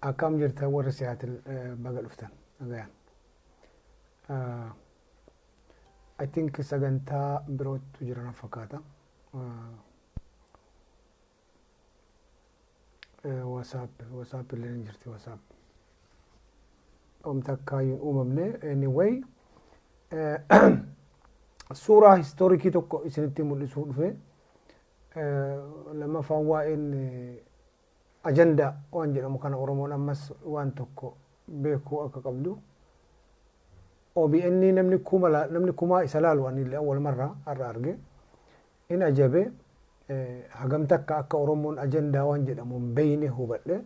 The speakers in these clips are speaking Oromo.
Akkam jirta warra Siyaatil baga dhuftan nagayaan. I think sagantaa birootu jira na fakkaata. WhatsApp illee ni jirti WhatsApp. Takkaayuun uumamne anyway suuraa historikii tokko isinitti mul'isuu dhufe lammaffaan waa'een ajandaa waan jedhamu kana Oromoon ammas waan tokko beekuu akka qabdu OBN namni kuma isa laalu anillee awwal marraa har'a arge in ajabe hagam takka akka Oromoon ajandaa waan jedhamu beeyne hubadhe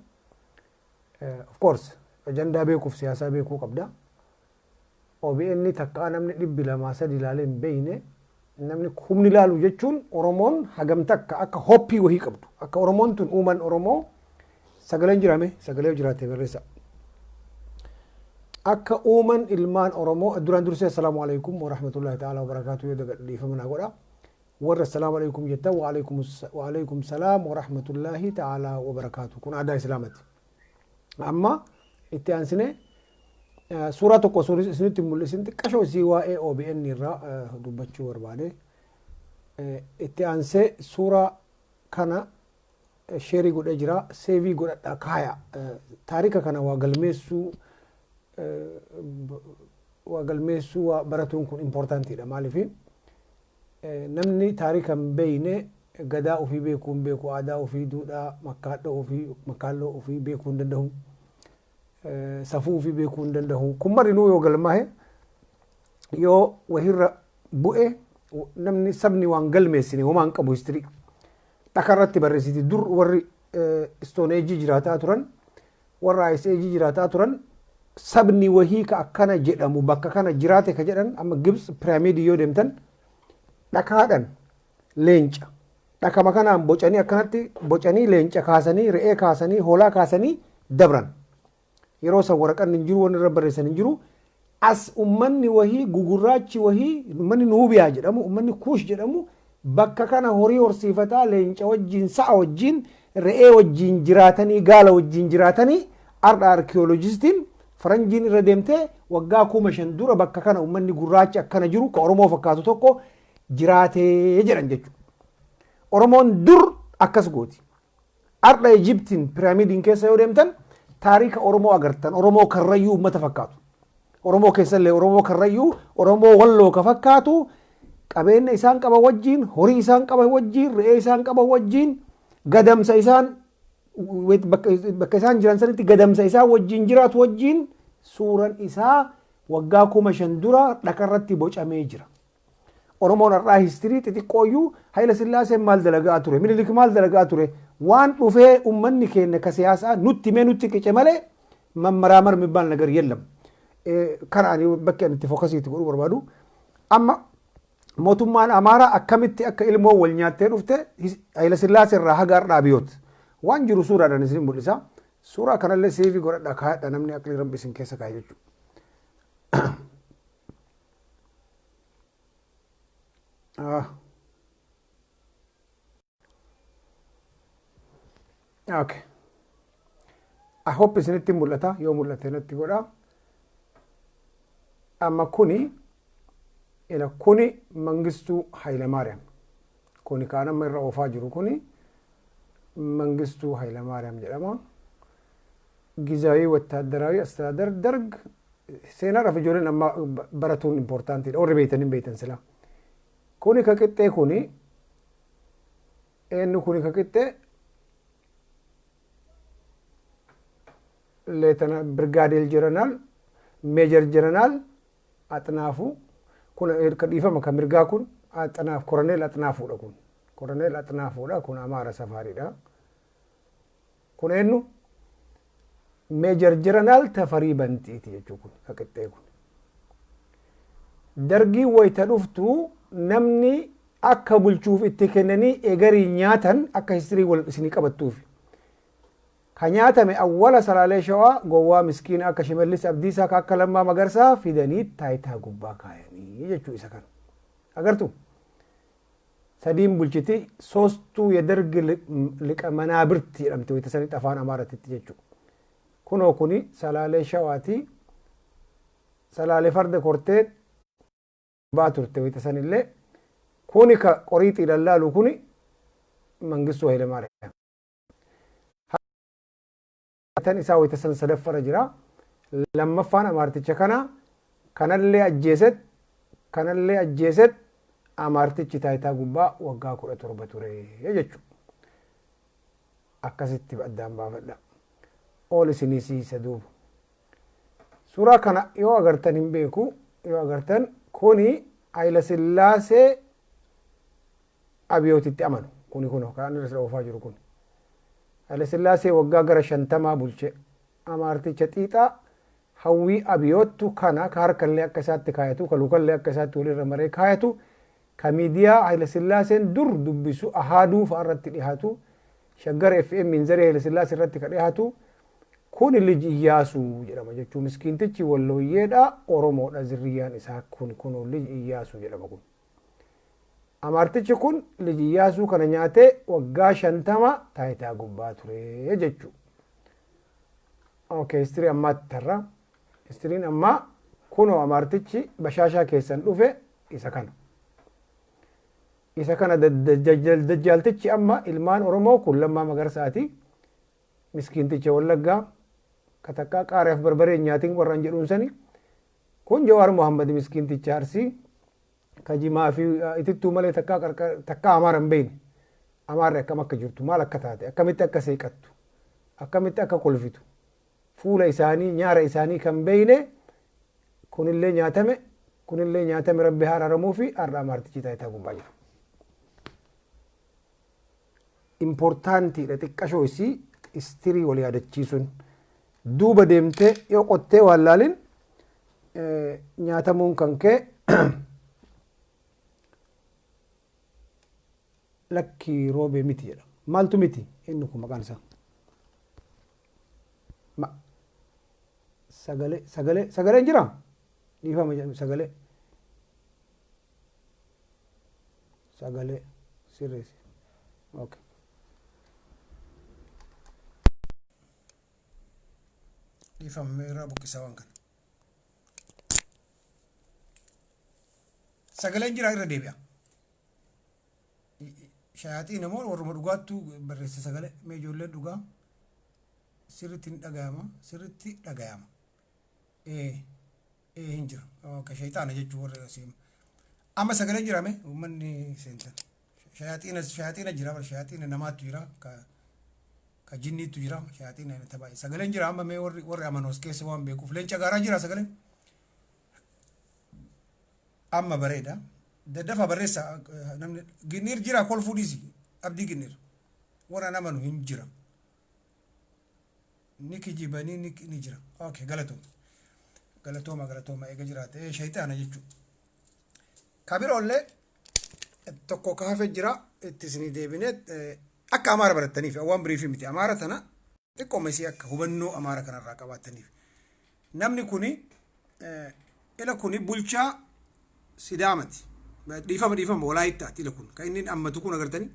of course ajandaa beekuuf siyaasaa beekuu qabda OBN takka namni 200 ilaalee beeyne namni humni laalu jechuun Oromoon hagam takka akka hoppii wahii qabdu akka Oromoon tun uuman Oromoo sagaleen jirame sagalee jiraate barreessa akka uuman ilmaan Oromoo duraan dursee assalaamu alaykum wa rahmatullahi ta'ala wa barakaatuhu daga dhiifamana godha warra assalaamu alaykum jetta wa alaykum salaam wa rahmatullahi ta'ala wa barakaatuhu kun aadaa islaamati amma itti aansine suuraa tokko isinitti mul'isin xiqqashoo isii waa'ee OBN irraa dubbachuu barbaade itti aansee suuraa kana sheerii godhee jira seevii godhadhaa kaaya taarika kana waa galmeessuu baratuun kun importantiidha maaliif namni taarika hin beeyne gadaa ofii beekuu hin beeku aadaa ofii duudhaa makkaalloo ofii beekuu hin danda'u safuu ofii beekuu hin danda'u kun marinuu yoo galmaahe yoo wahirra bu'e namni sabni waan galmeessine homaan qabu histirii dhakarratti barreessiti dur warri Stone Age jiraataa turan warra Ice Age jiraataa turan sabni wahii ka akkana jedhamu bakka kana jiraate ka jedhan amma Gibs piramidii yoo deemtan dhakaadhan leenca dhakama kanaan bocanii akkanatti bocanii leenca kaasanii re'ee kaasanii hoolaa kaasanii dabran yeroo san waraqaan hin jiru wanni irra barreessan hin jiru as ummanni wahii gugurraachi wahii ummanni Nuubiyaa jedhamu ummanni Kuush jedhamu bakka kana horii horsiifataa leenca wajjin sa'a wajjin re'ee wajjin jiraatanii gaala wajjin jiraatanii ardha arkeolojistiin faranjiin irra deemtee waggaa 5,000 dura bakka kana ummanni gurraachi akkana jiru ka Oromoo fakkaatu tokko jiraatee jedhan jechuudha. Oromoon dur akkas gooti. Ardha Ijiptiin piraamidiin keessa yoo deemtan taarika Oromoo agartan Oromoo karrayyuu ummata fakkaatu. Oromoo keessallee Oromoo karrayyuu Oromoo walloo ka fakkaatu qabeenya isaan qaba wajjin horii isaan qaba wajjin re'ee isaan qaba wajjin gadamsa isaan bakka isaan jiran sanitti gadamsa isaan wajjin jiraatu wajjin suuraan isaa waggaa 5,000 dura dhakarratti bocamee jira. Oromoon har'aa histirii xixiqqooyyuu Hayila Sillaaseen maal dalagaa ture Minilik maal dalagaa ture waan dhufee ummanni keenya ka siyaasaa nutti qice malee mammaraamar mibbaan nagar yellam kana ani bakki ani itti fookasiitti godhuu barbaadu amma mootummaan Amaaraa akkamitti akka ilmoo wal nyaattee dhufte Hayila Sillaasee irraa haga har'aa biyyooti waan jiru suuraadhaan isin mul'isa suuraa kanallee seevii godhadhaa kaayadha namni aqlii rabbi isin keessa kaa'e jechuudha. Okay. I hope isinitti mul'ata yoo mul'ate natti godha. Amma kuni Mangistuu Hayilamaariyaam. Kuni kaan amma irra oofaa jiru kuni Mangistuu Hayilamaariyaam jedhama. Gizaawii wattaaddaraawi astaadar darg seenaadhaaf ijoolleen amma baratuun importantiidha. Warri beeytan sila. Kuni ka qixxee kuni eenyu kuni ka qixxee leetana birgaadeel jeneraal meejar jeneraal Axnaafu kun ka dhiifama ka mirgaa kun Axnaaf koroneel Axnaafuudha kun koroneel Axnaafuudha kun Amaaraa safaariidha kun eenyu meejar jeneraal Tafarii Bantiiti jechuu kun ka qixxee kun dargii wayita dhuftu namni akka bulchuuf itti kennanii egarii nyaatan akka histirii wal isinii qabattuuf كنياتمي أول سلالة شوا جوا مسكين أكا شماليس أبديسا كأكا لما مغرسا في دنيت تايتا قبا كايني يجو إسا كان أغرتو سدين بلشتي سوستو يدرق لك منابرتي رمتو يتساني تفان أمارة تتججو كنو كوني سلالة شواتي سلالة فرد كورتين باتورتي ويتساني اللي كوني كقريتي للالو كوني منقصو هيلي ماري tan isaa wayta san sadaffara jira lammaffaan amaarticha kanallee ajjeeset amaartichi taayitaa gubbaa waggaa 17 ture jechu akkasitti addaan baafadha ol isinii siisa duuba suuraa kana yoo agartan hin beeku yoo agartan kuni Hayila Sillaasee abiyootitti amanu kuni kuno kan irra oofaa jiru kun Hayila Sillaasee waggaa gara 50 bulche amaarticha xiixaa hawwii abiyootu kana ka harkallee akka isaatti kaayatu ka lukallee akka isaatti walirra maree kaayatu ka miidiyaa Hayila Sillaaseen dur dubbisu ahaaduu fa'a irratti dhiyaatu shaggar FM minzaree Hayila Sillaasee irratti ka dhiyaatu kun liji Iyyaasuu jedhama jechuun miskiintichi wallooyyeedha Oromoodha zirriyaan isaa kun liji Iyyaasuu jedhama kun amaartichi kun liji Iyyaasuu kana nyaatee waggaa 50 taayitaa gubbaa ture jechuudha. Okay, histirii ammaatti tarra. Histiriin ammaa kunoo amaartichi bashaashaa keessan dhufe isa kana. Isa kana dajjaaltichi amma ilmaan Oromoo kun Lammaa Magarsaati. Miskiinticha Wallaggaa katakkaa qaariyaaf barbaree nyaatiin warraan jedhuun sani. Kun Jawaar Muhammad miskiinticha Arsii kajimaa fi itittuu malee takkaa Amaara hin beekne. Amaarri akkam akka jirtu maal akka taate akkamitti akka seeqattu akkamitti akka kolfitu. Fuula isaanii nyaara isaanii kan beeyne kunillee nyaatame rabbi hararamuu fi har'a amaartichi taayitaa gubbaa jira. Importantiidha xiqqashoo isii istirii wal yaadachiisuun duuba deemtee yoo qottee waan laalin nyaatamuun kan kee lakkii roobee miti jedha. Maaltu miti inni kun maqaan isaa? Sagaleen jira? Dhiifama jedhamu sagalee sirreessi. Okay. Dhiifama irraa buqqisaa waan kana. Sagaleen jira irra deebi'a. Shayaaxiin immoo warruma dhugaattuu barreessa sagalee mee ijoolleen dhugaa sirritti hin dhagayama. Hin jira. Okay, shayxaana jechuun warra asiin. Amma sagaleen jirame uummanni seentan. Shayaaxiina jira, shayaaxiina namaatu jira, ka jinniitu jira, shayaaxiina taphaa. Sagaleen jira amma mee warri amanos keessa waan beekuuf leenca gaaraa jira sagaleen. Amma bareeda. Daddafa barreessa namni ginniir jira kolfuu dhiisi abdii ginniir warra namanu hin jira. Ni kijibanii ni jira. Okay, galatooma eega jiraate shayxaana jechuudha. Kabiroollee tokko kaafee jira itti isinii deebinee akka Amaara barattaniif waan biriifi miti. Amaara tana xiqqooma isii akka hubannoo Amaara kanarraa qabaattaniif. Namni kuni ila kuni bulchaa Sidaamati. Dhiifama Walaayittaati ila kun kan inni ammatu kun agartanii.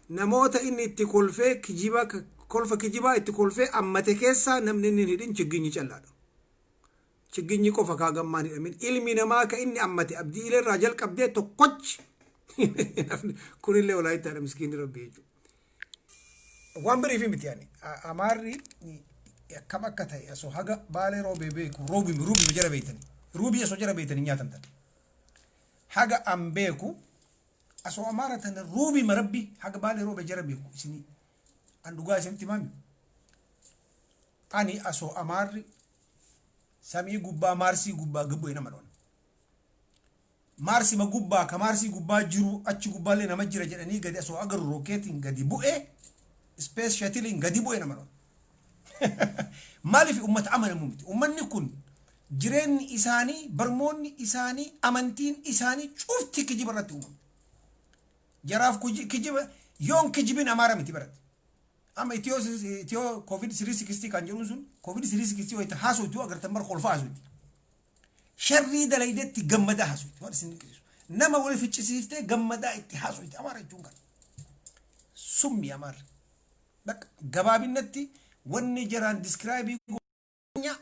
Namoota inni itti kolfee kijibaa itti kolfee ammate keessaa namni inni hidhin chigginyi callaadha. Chigginyi qofa kaagammaan hidhamin ilmi namaa ka inni ammate abdii ileerraa jalqabdee tokkochi kunillee Walaayittaadha miskiinni rabbi jechuudha. Waan biriifi miti yaani Amaarri akkam akka ta'e asoo haga Baalee Roobee beeku ruubii jara beeytanii ruubii asoo jara beeytanii nyaatan tan. Haga an beeku asoo Amaara tana ruubii marabbi haga Baalee Roobee jara beeku isinii an dhugaa isinitti maami. Ani asoo Amaarri samii gubbaa maarsii gubbaa gabbu'e nama dhoon. Maarsima gubbaa ka maarsii gubbaa jiru achi gubbaallee nama jira jedhanii gadi asoo agarru rookeetiin gadi bu'e space shuttlein gadi bu'e nama dhoon. Maaliif ummata amanamu miti? Ummanni kun jireenyi isaanii barmoonni isaanii amantiin isaanii cufti kijiba irratti uumamu. Jaraaf kijiba yoon kijibin Amaara miti baratti. amma itiyoo covid 360 kan jedhu sun covid 360 wayita haasootu agartan bar kolfaa haasootu sharrii dalaydetti gammadaa haasootu waan isin dinqisiisu nama wali ficcisiiftee gammadaa itti haasootu Amaara jechuun kan summi Amaara bakka gabaabinatti wanni jaraan describe gonya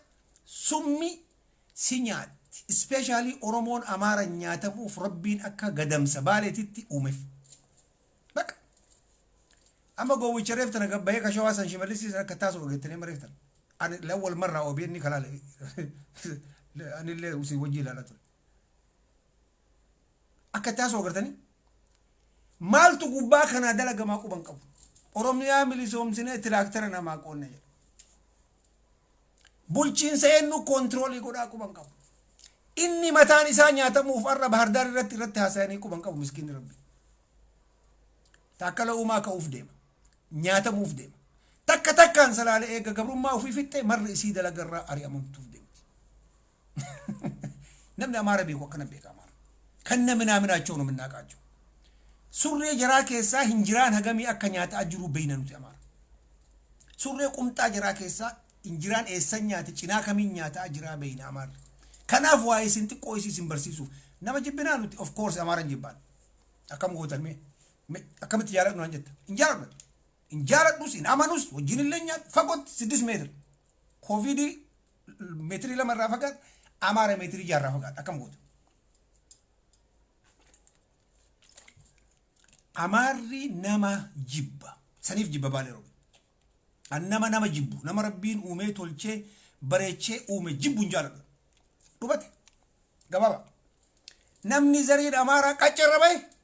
summi si nyaatti especially Oromoon Amaara nyaatamuuf rabbiin akka gadamsa baaleetitti uumeef bakka أما قوي شريفت أنا قبل هيك شو أصلا شماليسي أنا كتاسو قلتني مريفتن أنا الأول مرة أو بيني كلال أنا اللي وسي وجهي لا طول أكتاسو قلتني مال تقبا خنا دلقة ما كوبان كوب أوروميا مليسوم سنة تراكتر أنا ما كون نجار بولشين سينو كنترول يقول أكو بان كوب إني متاني سانيا تمو فرّا بهردار رت هاساني كوبان كوب مسكين ربي تاكلوا ما كوف ديم نياتا موف ديم تكا تكا انسلالي ايقا قبرون ما وفي فتة مر اسيدة لقرى اريا ممتوف ديم نمنا امارا بيكو كنا بيكا امارا كنا منا اجونو منا اجو سوري جراكي سا هنجران هقامي اكا نياتا اجرو بينا نوتي امارا سوري قمتا جراكي سا هنجران ايسا نياتا چناكا من نياتا اجرا بينا امارا كناف وايسين تقو ايسي سنبرسيسو نما جبنا نوتي of course امارا نجبان اكام قوتن مي أكمل تجارة نوانجت إن جارت نوس إن أمانوس وجين اللي فقط 6 متر كوفيدي متر لما رافقات أمارة متر جار رافقات أكمل قلت أماري نما جبا سنيف جبا بالي روب أنما نما جبو نما ربين أومي تولچه بريچه أومي جبو نجارت دوبات قبابا نمني زريد أمارة كچر ربي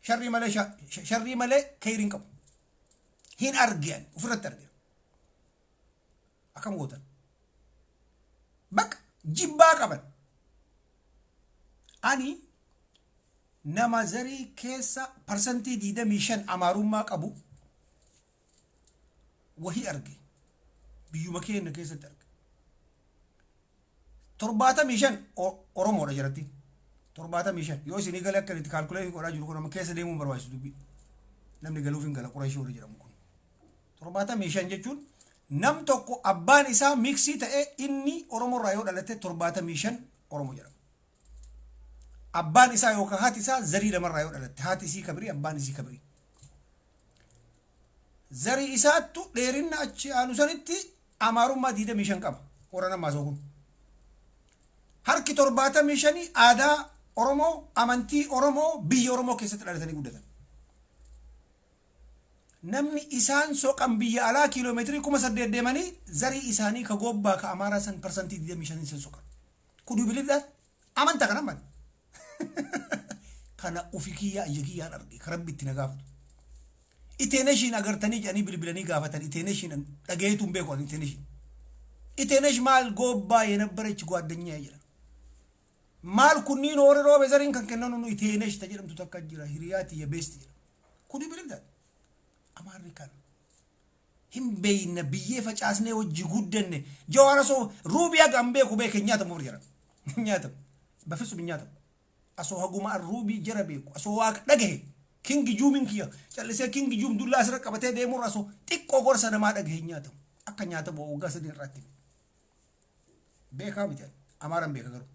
شرّي ملي كيرين كم هين أرجعن وفرت أرجع أكمل قوتن بك جيبا كمان أني نما زري كيسا برسنتي ديدا ميشن أمارو ما كابو وهي أرجع بيو مكين كيسا ترجع ترباتا ميشن أورومو رجرتي ترباتا ميشن يوسي نيجا لك كنت كالكولي كورا جلو كنا مكيسة ديمون بروايس دوبي نم نيجا لوفين كلا كورا يشوري جرام كون ترباتا ميشن جتون نم توكو أبان إسا ميكسي تأي إني أورومو رايو دالته ترباتا ميشن أورومو جرام أبان إسا يوكا هات إسا زري لمن رايو دالته هات إسي كبري أبان إسي كبري زري إسا تو ديرين أتشي آنوسانيتي أمارو ما ديدا ميشن كما ورانا ما زوكون هركي ترباتا ميشني آدا Oromoo amantii Oromoo biyya Oromoo keessatti dhalatanii guddatan namni isaan soqan biyya alaa kiiloomeetirii 800 deemanii zarii isaanii ka gobbaa ka Amaaraa san persentii 25 san soqan could you believe that amanta kana man kana ufikiyya ajjikiyyan arge ka rabbi itti nagaafatu iteeneshin agartanii jedhanii bilbilanii gaafatan iteeneshin dhageetuun beeku iteenesh maal gobbaa የነበረች ጓደኛ ይላል مال كنين أوري روبي زرين كان كنانو نو يتينش تجرم تتكجرا هرياتي يا بيستي كودي بليف ذات أمريكان هم بين نبيه فجأسني وجي جودني جوارا سو روبيا جنبه كوبي كنياتا موريرا نياتا بفسو بنياتا أسو هجوما الروبي جربيكو أسو واق دقه كينج جومين كيا جالسيا كينج جوم دولا أسرع كبته ديمور أسو تيكو غورسا نما دقه نياتا أكا نياتا بوغا سدين راتين بيكا بيتال أماران بيكا غرو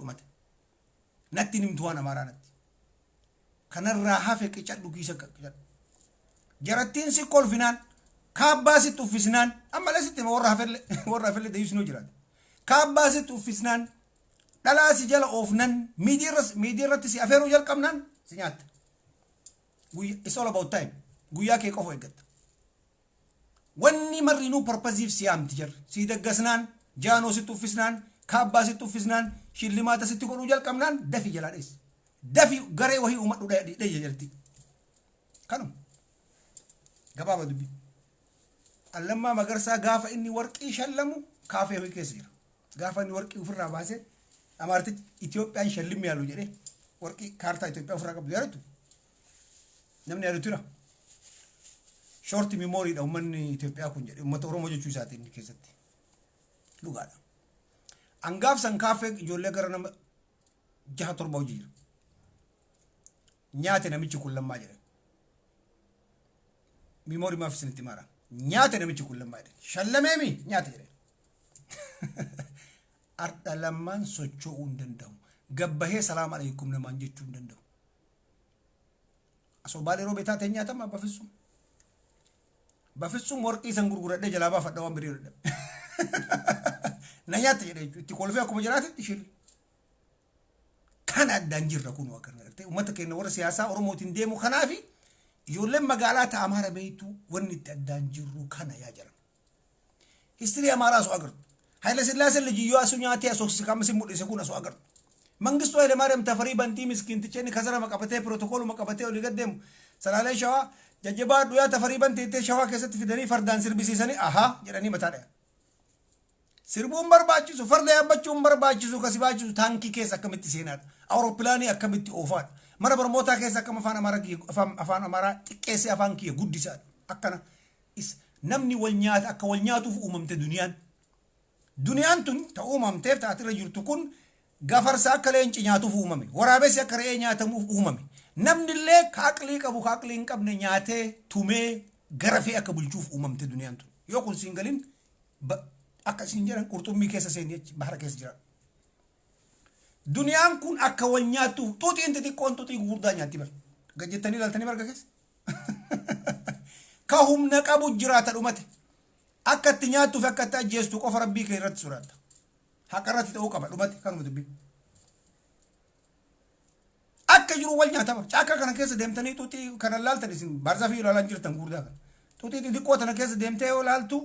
مت نتي نمتوانا مارانت كان الراحة في كيشات لوكيسا كيشات جراتين سي كول فينان كاباسي توفيسنان أما لا ستي ورا فل ده يسنو جرات كاباسي توفيسنان لا سجل أوفنان ميديرس سي أفيرو جل كمنان سنيات it's all about time guya ke ko hoygat wanni marinu purposive siam tijar si daggasnan jano si tufisnan كاباسي توفيسنان شيلماتا ستي كونو جال كامنان دافي جلاديس دافي غري وهي ومدو داي جلتي كانوا غبابا دبي لما مغرسا غافا اني ورقي شلمو كافي هوي كيسير غافا اني ورقي وفرا باسه امارت اثيوبيان شلم يالو جدي ورقي كارتا اثيوبيا فرا كبو يارتو نمني يارتو شورت ميموري دو من اثيوبيا كون جدي متو رومو جو ساتي كيستي لوغادا أنغاف سنكافة جولة كرنا جهة تربو جير نياتي نمشي كل ما جرى ميموري ما في سنتي مارا nyaate namichi kun lammaa jedhe shallameemi nyaate jedhe arda lammaan socho'uu hin danda'u gabbahee salaam alaykum namaan jechuu hin danda'u asoo Bale Robe taatee nyaatama bafisuun warqii san gurguradhee jalaa baafadha waan birii jedhe na nyaate jedhe itti kolfee akkuma jiraatetti shil kana addaan jirra kun akka gartee uummata keenya warra siyaasaa Oromootiin deemu kanaafi ijoolleen magaalaa ta Amaaraa beeytu wanni itti addaan jirru kana yaa jiran histirii Amaaraa soo agartu Haile Sillaasee lijiyyoo asu nyaatee asooksi kamsi mul'ise kun asu agartu Mangistu Haile Maariyaam tafarii bantii miskiinticheen kasara maqabatee pirootokooluu maqabatee olii gaddeemu salaalee shawaa jajjabaa dhuyaa tafarii banteettee shawaa keessatti fidanii fardaan sirbisiisanii ahaa jedhanii mataa dhaya sirbuun barbaachisu farda yaabbachuun barbaachisu kasi baachisu taankii keessa akkamitti seenaadha awurooppilaanii akkamitti oofaadha mana barnootaa keessa akkam afaan Amaaraa xiqqeessee afaan kiyya guddisaadha akkana namni wal nyaata akka wal nyaatuuf uumamte duniyaan tun ta uumamteef taatirra jirtu kun gafarsa akka leenci nyaatuuf uumame waraabessi akka re'ee nyaatamuuf uumame namnillee ka aqlii qabu ka aqlii hin qabne nyaatee tumee garafee akka bulchuuf uumamte duniyaan tun yoo kun siin galin akka siin jedhan qurxummii keessa seenii bahara keessa jira duniyaan kun akka wal nyaatuuf xuuxiin xixiqqoon xuuxii gurguddaa nyaatti bar gajjettanii ilaaltanii barga keessa ka humna qabu jiraata dhumate akka itti nyaattuuf akka itti ajjeestu qofa rabbii kee irratti suraata haqa irratti ta'uu qaba dhumate kanuma dubbii akka jiru wal nyaatama caakka kana keessa deemtanii xuuxii kana laaltan isin barzafii ilaalan jirtan gurguddaa kana xuuxii xixiqqoo tana keessa deemtee yoo laaltu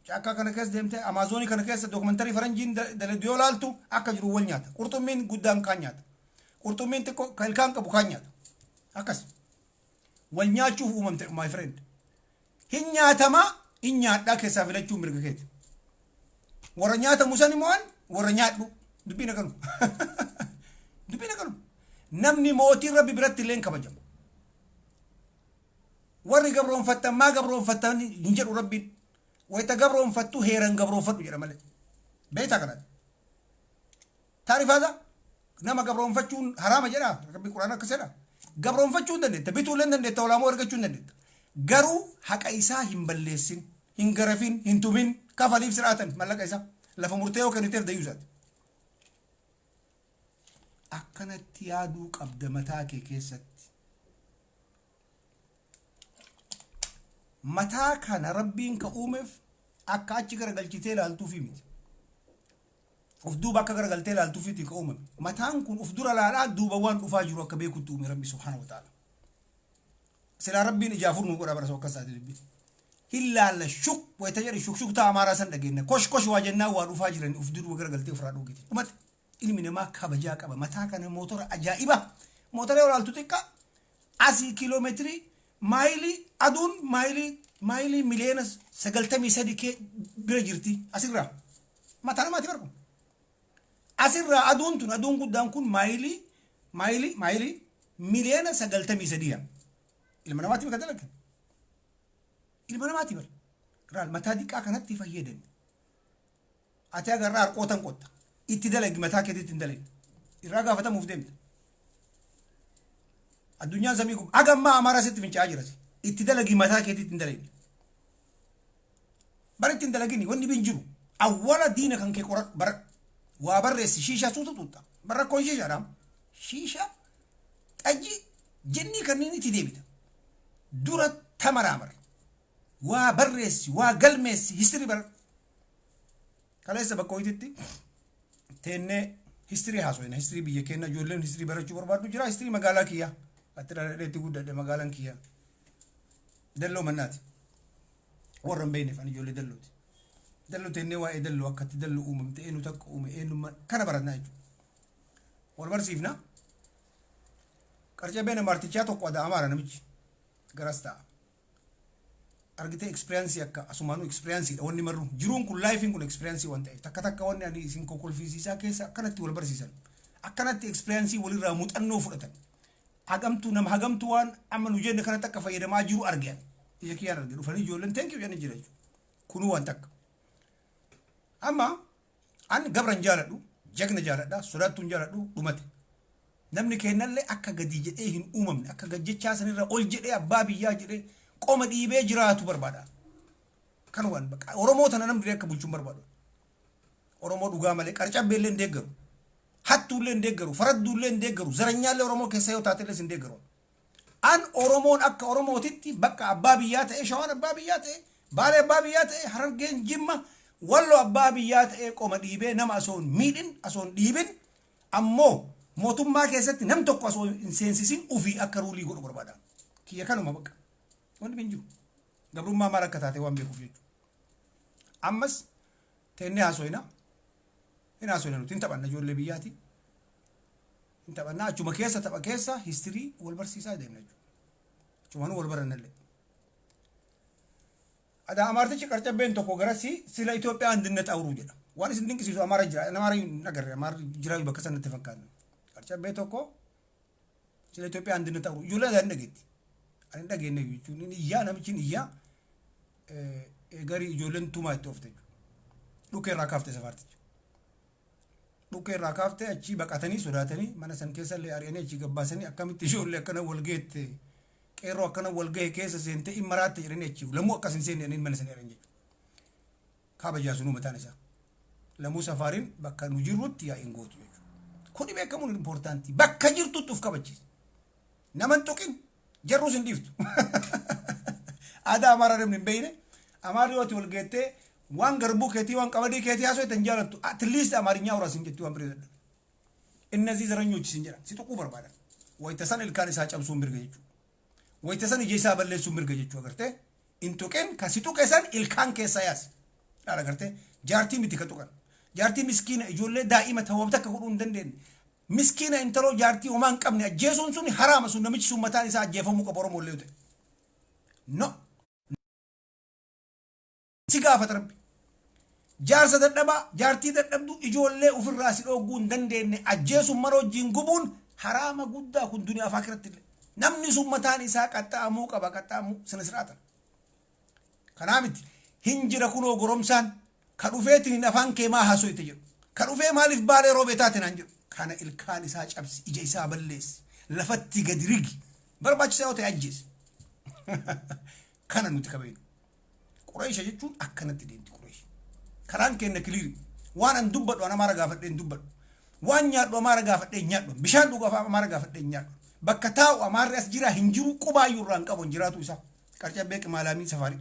caakka kana keessa deemtee Amaazonii kana keessa dookumantarii faranjiin daladu yoo laaltu akka jiru wal nyaata qurxummiin guddaan kaan nyaata qurxummiin xiqqoo kan ilkaan qabu kaan nyaata akkas wal nyaachuuf uumamte my friend hin nyaatama hin nyaadhaa keessaa filachuun mirga keeti warra nyaatamu san immoo warra nyaadhu dubbiin akkanu namni mootii rabbi biratti illee kabajama warri gabroonfattan maa gabroonfattan hin jedhu rabbiin wayita gabroonfattu heeran gabroonfadhu jedha malee beektaa kanatti taarifaadha nama gabroonfachuun haraama jedha rabbi quraan akkas jedha gabroonfachuu hin dandeetta bituu illee hin dandeetta olaamoo argachuu hin dandeetta garuu haqa isaa hin balleessin hin garafin hin tumin kafaliif siraatan mallaqa isaa lafa murtee yoo kenniteef dayyuu isaati akkanatti yaaduu qabda mataa kee keessatti mataa kana rabbiin ka uumeef akka achi garagalchitee ilaaltuufi miti of duuba akka garagaltee ilaaltuufiiti ka uumame mataan kun of dura laalaa duuba waan dhufaa jiru akka beekutti uume rabbi subhaanahu wa ta'ala sila rabbiin ijaafur nu godha bara soo akkasaati dubbi hillaalla shuk wayita jedhi shuk ta'a Amaaraa san dhageenya kosh waa jennaa waa dhufaa jiran of duruu garagaltee ofirraa dhuugiti dhumate ilmi namaa kabajaa qaba mataa kana mootora ajaa'iba mootora yoo laaltu xiqqa asii kiiloomeetirii maayilii aduun maayilii miliyoona 93 kee bira jirti asirraa mataa namaati barku asirraa aduun tun aduun guddaan kun maayilii miliyoona 93 ilma namaati bakka dalaga ilma namaati bar raal mataa diqqaa kanatti fayyadani ati agarraa harqootan qotta itti dalagi mataa keetitti hin dalagi irraa gaafatamuuf deemta addunyaa zamii kun agammaa Amaaraa sitti finca'aa jiras itti dalagi mataa keetitti hin dalagi bara itti hin dalagini wanni bin jiru awwala diina kan kee qoradhu bara waa barreessi shiishaa suutu tuutta bara koon shiishaadhaam shiishaa xajji jennii kanneen itti deebita dura tamaraamar waa barreessi waa galmeessi histirii bara kaleessa bakka hoyititti teennee histirii haasoina histirii biyya keenya ijoolleen histirii barachuu barbaadu jira histirii magaalaa kiyya atti dhadheetti guddadhe magaalaan kiyya dalloo mannaati warra hin beekneef ani ijoollee dallooti dalloo teennee waa'ee dalloo akkatti dalloo uumamte eenyu takka uume eenyummaa kana barannaa jechuudha wal barsiifna qarcee beena maartichaa tokko ada Amaaraa namichi garas ta'a argite experience akka asumaanu experience da wanni marru jiruun kun life kun experience waan ta'e takka wanni ani isin kokolfiisisaa keessa akkanatti wal barsiisan akkanatti experience walirraa muuxannoo fudhatan hagamtu waan amma nu jenne kana takka fayyadamaa jiru argan ija kiyyaan arge dhufanii ijoolleen thank you jedhanii jira kunu waan takka amma an gabran jaaladhu jagna jaaladha sodaattuun jaaladhu dhumate namni kennallee akka gadi jedhee hin uumamne akka gajjechaa sanirra ol jedhee abbaa biyyaa jedhee qoma dhiibee jiraatu barbaada kanumaan bakka Oromoo tana namni akka bulchuun barbaadu Oromoo dhugaa malee qarcabbeellee hin deeggaru hattuullee hin deeggaru faradduullee hin deeggaru zaranyaallee Oromoo keessa yoo taatellee hin deeggaru an Oromoon akka Oromootitti bakka abbaa biyyaa ta'e Shawaan abbaa biyyaa ta'e Baalee abbaa biyyaa ta'e Harargeen Jimma Wallo abbaa biyyaa ta'e qoma dhiibee nama asoon miidhin asoon dhiibin ammoo mootummaa keessatti nam tokko asoo hin seensisin ufii akka ruulii godhu barbaada kiyya kanuma bakka wanti hin jiru gabrummaa maal akka taate waan beekuuf jechuudha ammas teennee haasoyna hin haasoyna nuti hin taphanna ijoollee biyyaati hin taphanna achuma keessa tapha keessa histirii wal barsiisaa deemna jechuudha achumaan wal barannallee ada Amaartichi qarcabbeen tokko garasi sila Itoophiyaa andinet awruu jedha waan isin dinqisiisu Amaaraa jira Amaaraa nagarre Amaaraa jira bakka sanatti fakkaatu qarcabbee tokko sila Itoophiyaa andinet awruu ijoollee adda dhageetti ani dhageenne jechuun iyyaa namichi iyyaa garii ijoolleen tumaa itti oofte dhukkee irraa kaaftee safartichi dhukkee irraa kaaftee achi baqatanii sodaatanii mana san keessa illee ari'anii achi gabbaasanii akkamitti ijoollee akkana wal geette qeerroo akkana wal ga'e keessa seentee immaraatti jedhanii achi lamuu akkas hin seenne inni mana sana jedhan jechuudha kaaba jaasunuu mataan isaa lamuu safaariin bakka nu jirrutti yaa'iin gootu jechuudha kuni beekamuun impoortaantii bakka jirtutti uf kabachiisa naman tuqin jarruus hin dhiiftu aadaa Amaaraa namni hin beeyne Amaarri yooti wal geettee waan garbuu keetii waan qamadii keetii haasoo itti hin jaalattu at least Amaariyaa horaa sin jetti waan biree dadhabe innazii zaranyoochi sin jedhan si tuquu barbaadan wayita san ilkaan isaa cabsuun mirga jechuudha wayita san ija isaa balleessuun mirga jechuu agartee in tuqeen ka si tuqe san ilkaan keessa yaas dhaala agartee jaartii miti ka tuqan jaartii miskiina ijoollee daa'ima ta'uu takka godhuu hin dandeenye miskiina intaloo jaartii homaa hin qabne ajjeesuun sun haraama sun namichi sun mataan isaa ajjeefamuu qaba Oromoo illee ta'e no si gaafata rabbi jaarsa dadhabaa jaartii dadhabdu ijoollee ofirraa si dhooguu hin dandeenye ajjeesuun mara wajjin gubuun haraama guddaa kun duniyaa fi akhiratti illee namni sun mataan isaa qaxxaamuu qaba qaxxaamuu sana siraata kanaa miti hin jira kunoo goromsaan ka dhufeetiin hin afaan kee maa haasoyte jedhu ka dhufee maaliif Baalee Roobee taate naan jedhu kana ilkaan isaa cabsi ija isaa balleessi lafatti gadi rigi barbaachisaa yoo ta'e ajjeesi kana nuti kabajnu Qureesha jechuun akkanatti deemti Qureesha karaan kenna kiliiri waan an dubbadhu an Amaaraa gaafadhee hin dubbadhu waan nyaadhu Amaaraa gaafadhee hin nyaadhu bishaan dhugu Amaaraa gaafadhee hin nyaadhu bakka taa'u Amaarri as jira hin jiru qubaayyuu irraa hin qabu hin jiraatu isaa qarcabbee qimaalaamii safaarii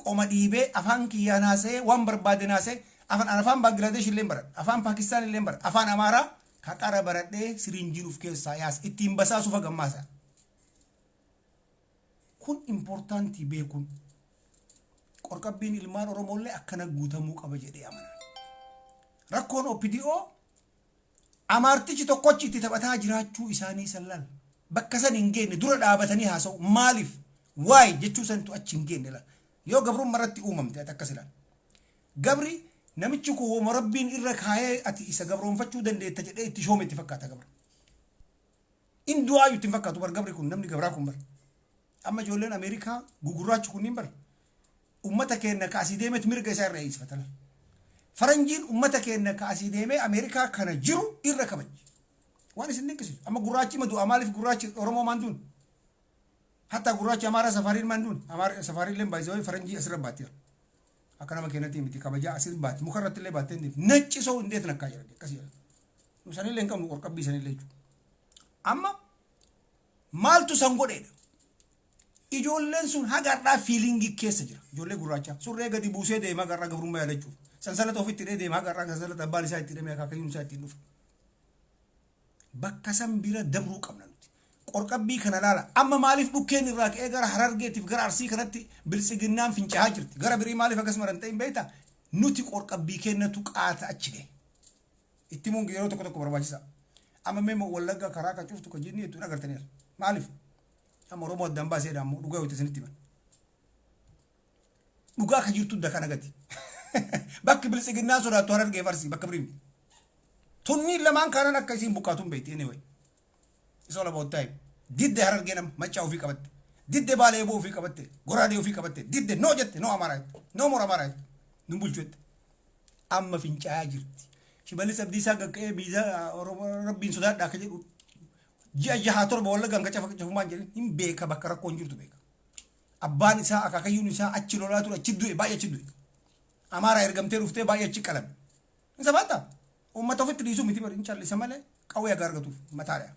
qoma dhiibee afaan kiyyaa naasee waan barbaade naasee afaan Bangladesh illee baradhe afaan Pakistaan illee baradhe afaan Amaaraa haqara baradhee siriinjiin uf keessaa yaas ittiin basaasuuf hagammaasa kun impoortaantii beekuun qorqabbiin ilmaan Oromoollee akkana guutamuu qaba jedhee amana rakkoon OPDO Amaartichi tokkochi itti taphataa jiraachuu isaanii sallal bakka san hin geenne dura dhaabatanii haasa'u maaliif waay jechuu santu achi hin geenne la yoo gabruun maratti uumamte ati akkas ilaal gabri namichi kun wooma rabbiin irra kaayee ati isa gabroonfachuu dandeetta jedhee itti shoome itti fakkaata gabra in du'aayu itti fakkaatu bar gabri kun namni gabraa kun bar amma ijoolleen Ameerikaa gugurraachi kunniin bar ummata keenya kaasii deemet mirga isaa irra eeyifatala faranjiin ummata keenya kaasii deemee Ameerikaa kana jiru irra kabaji waan isin dinqisiisu amma gurraachi madu amaaliif gurraachi Oromoo manduun hatta gurraachi Amaaraa safariin manduun Amaaraa safariin leen baay'ee faranjii asirra baatira akka nama keenyatti miti kabajaa asir baatti mukarratti illee baattee hin nacci soo indeet nakkaa jira akkasii nu sanillee hin qabnu qorqabbii sanillee jechuudha amma maaltu san godheedha ijoolleen sun hagarraa fiilingii keessa jira ijoollee gurraacha surree gadi buusee deemaa garraa gabrummaa yaadachuuf sansalata ofitti deemaa garraa sansalata abbaan isaa itti deemee akaakayyuun isaa ittiin dhufa bakka san bira dabruu qabna nuti qorqabbii kana laala amma maaliif dhukkeen irraa ka'ee gara Harargeetiif gara Arsii kanatti biltsiginnaan fincaa'aa jirti gara birii maaliif akkasuma hin ta'in beektaa nuti qorqabbii kennatu qaata achi gahe itti muun yeroo tokko tokko barbaachisa amma meemo Wallagga karaa ka cuftu ka jinni hedduu agartaniira maaliif amma Oromoo addaan baaseedha ammoo dhugaa yoo isinitti himan dhugaa ka jirtu da kana gati bakki biltsiginnaan sodaattu Harargee Arsii bakka birii tunni lamaan kanan akka isin bukaatun beekti anyway it's all about time didde Harargee nam machaa ofii qabatte didde Baalee Robe ofii qabatte goraadee ofii qabatte didde no jette no Amaaraa no more Amaaraa nun bulchuette amma fincaa'aa jirti Shimallis Abdiisaa gaqqee biiza Rabbiin sodaadhaa akka jedhu ji'a jahaa torba Wallaggaan qacafumaan jedhin hin beeka bakka rakkoon jirtu beeka abbaan isaa akaakayyuun isaa achi lolaa ture achi du'e baay'ee achi du'e Amaaraa ergamtee dhuftee baay'ee achi qalame isa baata ummata ofitti dhiisuu miti bari hin callisa malee qawwee akka argatuuf mataadha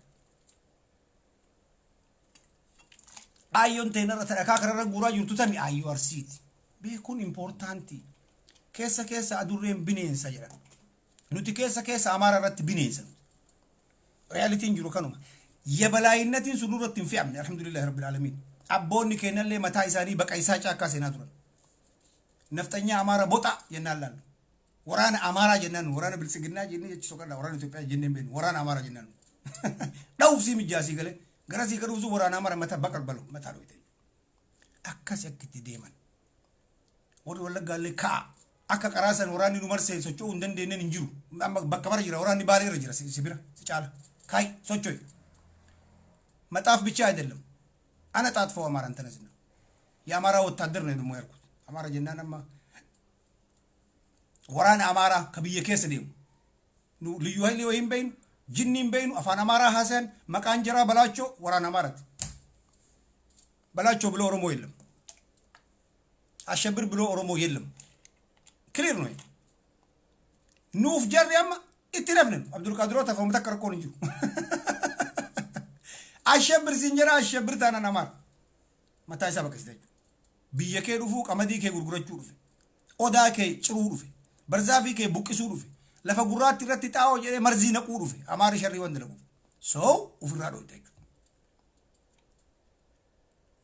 ayyoon teenarra tadhakaa kararra guuraa jirtu tani ayyoo arsiiti beekuun impoortaantii keessa adurreen bineensa jedhan nuti keessa Amaaraa irratti bineensa realitiin jiru kanuma የበላይነትን ሱኑረት እንፊያም አልহামዱሊላህ ረብል ዓለሚን አቦኒ ከነለ መታ ኢሳኒ በቃ ኢሳ ጫካ ሰናቱን ነፍጠኛ አማራ ቦጣ የናላል ወራን አማራ ጀነን ወራን ብልጽግና ጀነ የቺ ሶቀላ ወራን ኢትዮጵያ ጀነን ቤን ወራን አማራ ጀነን ዳውፍ ሲም ጃሲ ገለ ገራሲ ገሩዙ ወራን አማራ መታ በቀል በለው መታ ነው ይተይ አካስ ያክቲ ዴማን ወዲ ወለጋለ ካ አካ ቀራሰን ወራን ኑመርሴ ሶቾ እንደንደነን እንጅሩ በከበር ጅራ ወራን ባሌ ረጅራ ሲቢራ ሲጫላ ካይ ሶቾይ መጣፍ ብቻ አይደለም አነ ጣጥፈው አማራን ተነዝና የአማራ ወታደር ነው ደሞ ያልኩት አማራ ጀናናማ ወራን አማራ ከብየ ከስ ነው ልዩ ኃይል ወይም በይን ጅኒም በይን አፋን አማራ ሐሰን መቃንጀራ በላቾ ወራን አማራት በላቾ ብሎ ኦሮሞ የለም አሸብር ብሎ ኦሮሞ የለም ክሊር ነው ኑፍ ጀሪያማ ኢትረፍነን አብዱል ቃድሮ ተፈም ተከረኮን እንጂ አሸብር ሲንጀራ አሸብር ታናና ማር መታይሳ በከስደኝ ቢየከ ዱፉ ቀመዲ ከ ጉርጉረቹ ዱፍ ኦዳ ከ ጭሩ ዱፍ በርዛፊ ከ ቡቅሱ ዱፍ ለፈጉራት ይረት ጣው ጀ መርዚ ነቁ ዱፍ አማር ሸሪ ወንድ ነው ሶ ኡፍራዶ ይተጁ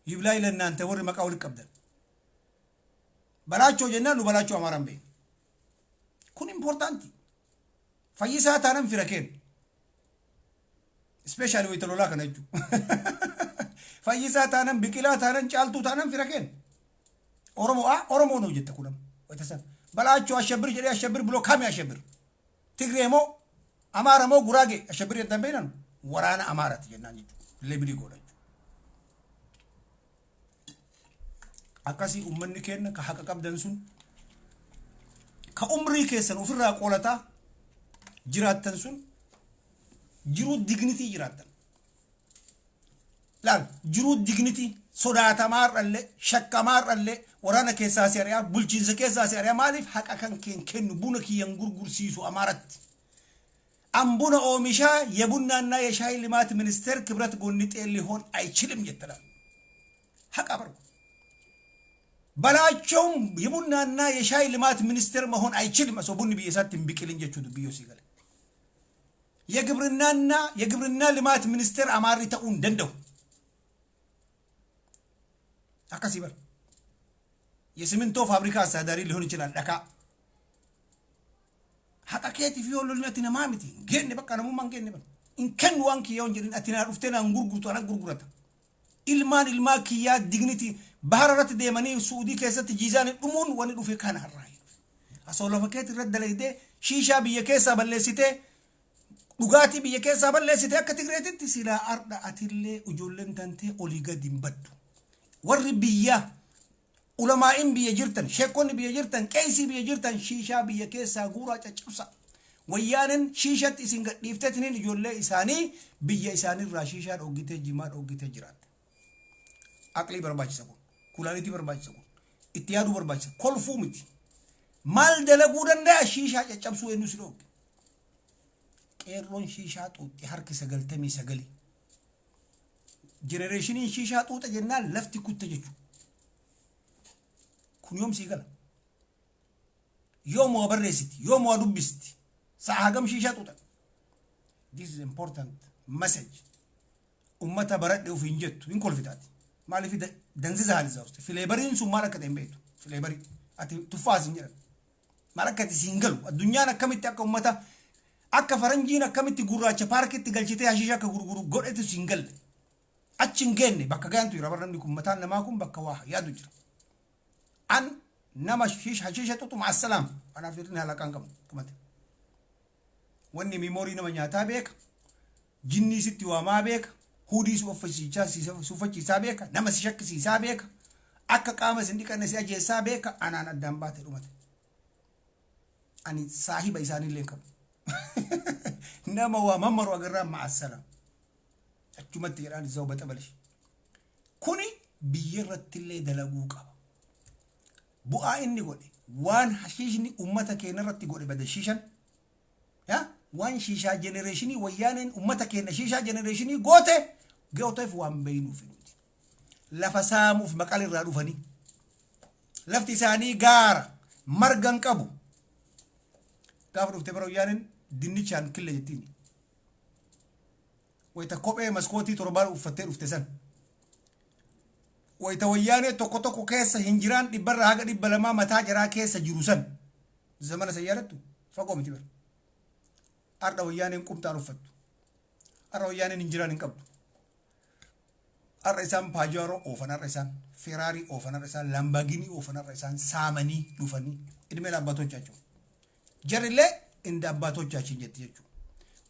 ይብላይ ለናንተ ወር መቃውል ቀብደን በላቾ ጀናኑ በላቾ አማራም በይ ኩን ኢምፖርታንት ፈይሳ ታነም ፍረከን ስፔሻሊ ወይ ተሎላ ከነጁ ፈይሳ ታነም ቢቂላ ታነን ጫልቱ ታነም ፍረከን ኦሮሞ ነው ጀተኩለም ወይ ተሰብ በላቸው አሸብር ጀሪ አሸብር ብሎ ካም ያሸብር ትግሬሞ አማራሞ ጉራጌ አሸብር የተንበይነን ወራና አማራት ጀናኝ ለብሊ ጎላችሁ አካሲ ኡመን ከነ ከሐቀቀብ ደንሱን ከኡምሪ ከሰን ኡፍራ ቆለታ ጅራተንሱን ጅሩ ዲግኒቲ ጅራተን ላል ጅሩ ዲግኒቲ ሶዳታ ማርለ ሸከማርለ ወራና ከሳ ሲሪያ ቡልቺንስ ከሳ ሲሪያ ማሊፍ ሐቀከን ከን ቡነ ኪያን ጉርጉር ሲሱ አማራት አምቡነ ኦሚሻ የቡናና የሻይ ልማት ሚኒስቴር ክብረት ጎንጤ ሊሆን አይችልም ይተላል ሐቀበር በላቸው የቡናና የሻይ ልማት ሚኒስቴር መሆን አይችልም ሰው ቡን ቢየሳት ቢቅል እንጀቹ ቢዮ ሲገለ የግብርና ልማት ሚኒስቴር አማሪ ተኡን ደንደው አካሲበር የሲሚንቶ ፋብሪካ አስተዳዳሪ ሊሆን ይችላል ዳካ ሐቀከት ፊዮሎልነትና ማሚቲ ገን በቃ ነው ማን ገን በቃ እንከን ዋንኪ የወንጀልን አቲና ሩፍቴና እንጉርጉርቱ አና ጉርጉረታ ኢልማ ኪያ ዲግኒቲ ባህራራት ደመኒ ሱዲ ከሰት ጂዛን ዱሙን ወን ዱፌ ካና ራይ አሶሎፈከት ረደለይደ ሺሻ ቢየከሳ በለሲቴ ዱጋቲ ቢየከሳ በለሲቴ ከትግሬት ሲላ አርዳ አትሌ ujolen tante oliga dimbaddu warri biya ዑለማኢን ቢየጅርተን ሸኮን ቢየጅርተን ቀይሲ ቢየጅርተን ሺሻ ቢየከሳ ጉራ ጨጭብሳ ወያንን ሺሸት ሲንገ ዲፍተትንን ጆለ ኢሳኒ ቢየ ኢሳኒ ራሺሻ ዶግቴ ጂማ ዶግቴ ጅራት አቅሊ በርባችሰው ኩላሊቲ በርባችሰው ኢትያዱ በርባችሰው ኮልፉምቲ ማል ደለጉ ደንዳ ሺሻ ጨጨብሱ የኑ ሲሎ ቄሮን ሺሻ ጡጥ ሐርክ ሰገልተሚ ሰገሊ ጄኔሬሽን ሺሻ ጡጥ ጀና ለፍቲ ኩተጀቹ ኩኒዮም ሲገላ ዮም ወበረሲቲ ዮም ወዱብስቲ ሳሃገም ሺሻ ጡጥ this is important message ኡመታ በረደው ፍንጀቱ እንኮልፊታት ማለፊ ደንዝዛ አልዛ ውስጥ ፍሌበሪን ሱ ማለከተ እንበይቱ ፍሌበሪ አቲ ቱፋዝ እንጀራ ማለከተ ሲንገሉ አዱኛና ከመት ያቀ ኡመታ አከ ፈረንጂና ከመት ጉራቸ ፓርኬት ገልቺቴ ያሺሻ ከጉርጉሩ ጎደቱ ሲንገል አችንገኔ በከጋንቱ ይረበረን ኡመታን ለማኩም በከዋ ያዱ ጅራ አን ነማሽሽ ሐሺሻ ጡጡ ማሰላም አና ፍሪን ያላቃንቀም ከመት ወኒ ሚሞሪ ነመኛታ ቤክ ጂኒ ሲቲዋ ማቤክ ሁዲስ ወፈሲቻ ሲፈቺ ሳቤክ ነመስ ሸክ ሲሳቤክ አከ ቃመስ እንዲቀነስ ያጀሳ ቤክ አናና ዳምባት ዱመት አኒ ሳሂባ ኢሳኒ ለከም ነመዋ መመሩ አገራ ማሰላም አቹመት ይራን ዘው በተበለሽ ኩኒ biyya irratti illee dalaguu qaba. Bu'aa inni godhe waan hashiishni ummata keenya irratti godhe bada shiishan waan shiishaa jenereeshinii wayyaaneen ummata keenya shiishaa jenereeshinii gooteef waan beeynuuf nuti lafa saamuuf maqal irraa dhufanii lafti isaanii gaara margan qabu gaafa dhufte bara wayyaaneen dinnichaan kille jettiin wayita kophee maskootii torbaan uffattee dhufte san wayita wayyaanee tokko keessa hinjiraan dhibbarra haga 200 mataa jaraa keessa jiru san zamana sayyaarattu fagoo miti bara arda wayyaaneen qumtaan uffattu arda wayyaaneen hinjiraan hin qabdu arda isaan paajaaroo oofan arda isaan feraarii oofan arda isaan lambaginii oofan arda isaan saamanii dhufanii idmee laabbatochaachuu jarillee inda abbaatochaachiin jetti jechuu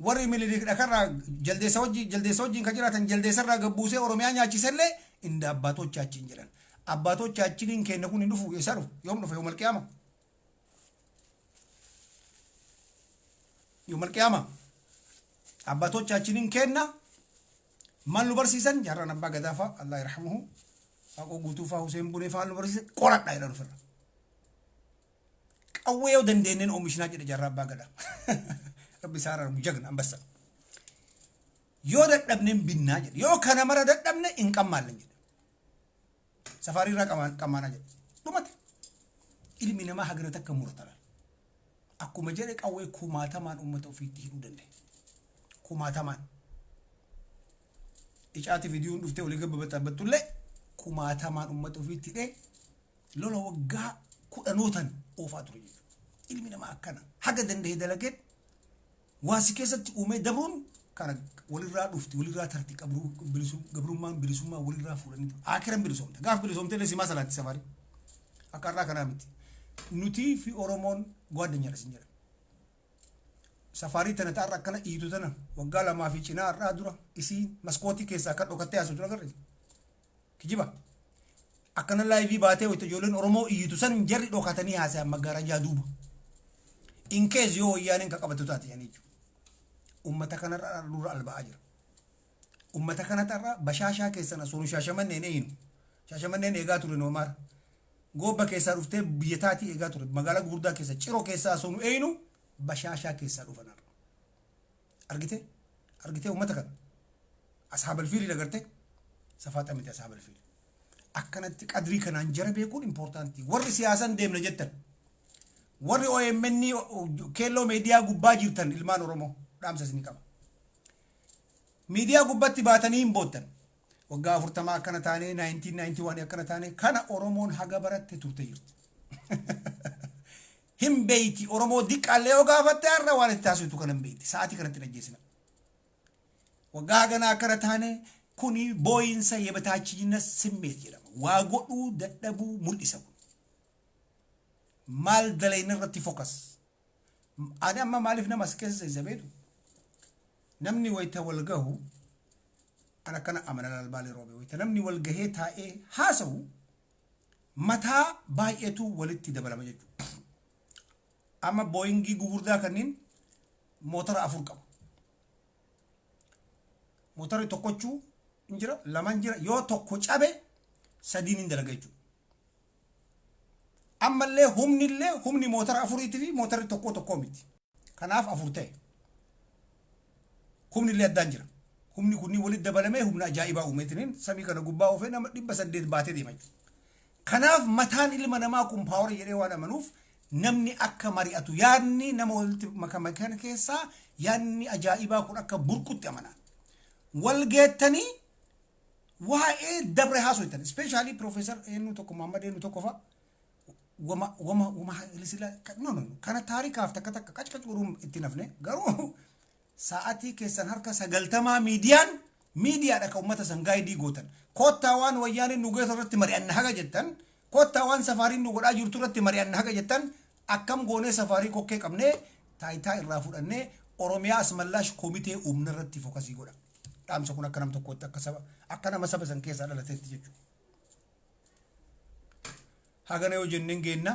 warri milirik dhakarraa jaldeessa wajjiin ka jiraatan jaldeessarraa gabbuusee oromiyaa nyaachisellee inda abbaatochaachiin jedhan abbaatochaachiniin kenna kun hin dhufu eessaa dhufu yoom dhufa yoomal qiyaama yoomal qiyaama abbaatochaachiniin kenna maal nu barsiisan jaarraan abbaa gadaafaa allah irhamuhu waaqoo guutuufaa Huseen Buneefaa nu barsiisan qoradhaa jedhan ofirra qawwee yoo dandeenyeen oomishnaa jedhe jaarraa abbaa gadaa rabbi isaa argu jagna ambassa yoo dadhabneen binnaa jedhe yoo kana mara dadhabne hin qammaallen jedhe safarii irraa qammaanaa jedhe dhumate ilmi namaa hagana takka muratala akkuma jedhe qawwee kumaatamaan ummata ofiitti hidhuu danda'e kumaatamaan icaati viidiyoon dhuftee olii gabbabattullee kumaatamaan ummata ofiitti hidhee lola waggaa 10 oofaa ture jechuudha ilmi namaa akkana haga danda'e dalageen waasi keessatti uumee dabruun kana walirraa dhufti walirraa tarti gabrummaan bilisummaa walirraa fuudhanii akiran bilisoomte gaaf bilisoomte illee simaa salaatti safarii akka irraa kanaa miti nutii fi oromoon gwaaddanyaadha sin jedhan safarii tana ta'arra akkana iitu tana waggaa 2 fi cinaa irraa dura isii maskootii keessaa akka dhokattee haasuu tura agarre kijiba akkana laayivii baatee wayita ijoolleen oromoo iitu san jarri dhokatanii haasayan maggaarajaa duuba in kees yoo wayyaaneen ka qabatu taate yani ummata kanarra dura alba'aa jira ummata kanarra bashaashaa keessana sunu shaashamanneen eeyinu shaashamanneen eegaa ture noomaar gobba keessaa dhuftee biyyataatii eegaa ture magaalaa gurguddaa keessa ciroo keessaa sunu eeyinu bashaashaa keessaa dhufanarra argite ummata kana ashaabal fiilii dagarte safaata miti ashaabal fiilii akkanatti qadrii kanaan jara beekuun importantii warri siyaasan deemna jettan warri OMN keelloo meediyaa gubbaa jirtan ilmaan oromoo dhaamsa isinii qaba miidiyaa gubbatti baatanii hin boottan waggaa 40 akkana taane 1991 akkana taane kana oromoon haga baratte turte jirti hin beeyti oromoo diqqaallee yoo gaafatte har'a waan itti taasisu kana hin beeyti sa'aatii kanatti dhaggeessina waggaa hagana akkana taane kuni booyinsa የበታችነት ስሜት jedhama waa godhuu dadhabuu mul'isa maal dalayna irratti focus ani amma maaliif nama as keessa zabeetu namni wayta walgahu ana kana amana Bale Robe wayta namni walgahee taa'ee haasawu mataa baay'eetu walitti dabalama jechuudha amma booyingii gugurdaa kanneen motora 4 qabu motorri tokkochuu injira laman jira yoo tokko cabe sadiin hin dalaga jechuudha ammallee humni motora 4 fi motorri tokko miti kanaaf 4 ta'e humni illee addaan jira humni kunni walitti dabalamee humna ajaa'ibaa uumeetiniin samii kana gubbaa ofee nama 800 baatee deema jechuudha kanaaf mataan ilma namaa kun paawar jedhee waan amanuuf namni akka mari'atu yaadni nama walitti makama kana keessaa yaadni ajaa'ibaa kun akka burqutti amanaa walgeettanii waa'ee dabre haasoitan especially professor enu tokko Muhammad enu tokko fa wama lisila no kana taarikaaf takka qaccaq gurum itti nafne garuu sa'atii keessan harka 90 miidiyaa dhaka ummata san gaayidii gootan kottaa waan wayyaaneen nu geessa irratti mari'anna haga jettan kottaa waan safaariin nu godhaa jirtu irratti mari'anna haga jettan akkam goonee safaarii kokkee qabnee taayitaa irraa fudhannee oromiyaa asmallaash komitee uumna irratti fookasii godha dhaamsa kun akka nam tokkotti akka nama saba san keessaa dhalateetti jechuudha hagana yoo jenneen geenna